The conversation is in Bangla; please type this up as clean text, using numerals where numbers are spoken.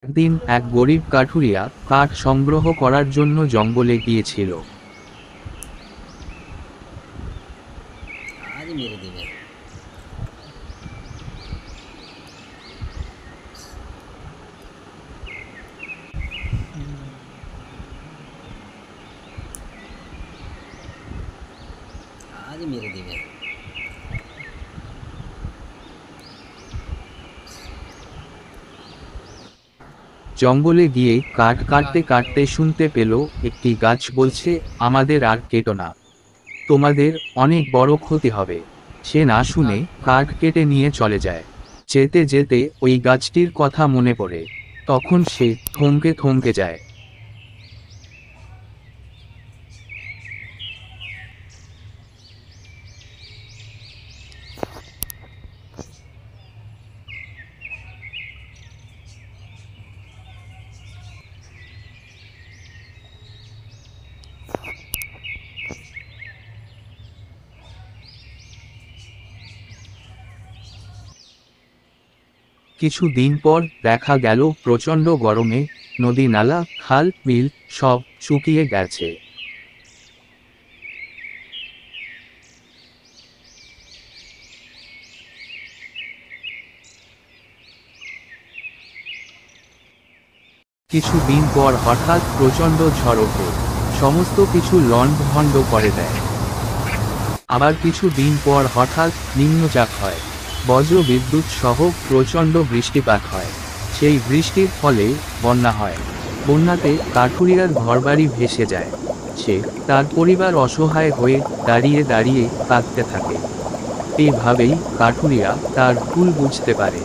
একদিন এক গরিব কাঠুরিয়া কাঠ সংগ্রহ করার জন্য জঙ্গলে গিয়েছিল। आज मेरे दिन है। आज मेरे दिन है। জঙ্গলে গিয়ে কাঠ কাটতে কাটতে শুনতে পেল একটি গাছ বলছে, আমাদের আর কেটো না, তোমাদের অনেক বড় ক্ষতি হবে। সে না শুনে কাঠ কেটে নিয়ে চলে যায়। যেতে যেতে ওই গাছটির কথা মনে পড়ে। তখন সে থমকে থমকে যায়। কিছু দিন পর দেখা গেল প্রচণ্ড গরমে নদী, নালা, খাল, বিল সব শুকিয়ে গেছে। কিছু দিন পর হঠাৎ প্রচণ্ড ঝড় ওঠে, সমস্ত কিছু লণ্ডভণ্ড করে দেয়। আবার কিছু দিন পর হঠাৎ নিম্নচাপ হয়, বজ্র বিদ্যুৎ সহ প্রচণ্ড বৃষ্টিপাত হয়। সেই বৃষ্টির ফলে বন্যা হয়। বন্যাতে কাঠুরিয়ার ঘরবাড়ি ভেসে যায়। সে তার পরিবার অসহায় হয়ে দাঁড়িয়ে দাঁড়িয়ে কাঁদতে থাকে। এইভাবেই কাঠুরিয়া তার ভুল বুঝতে পারে।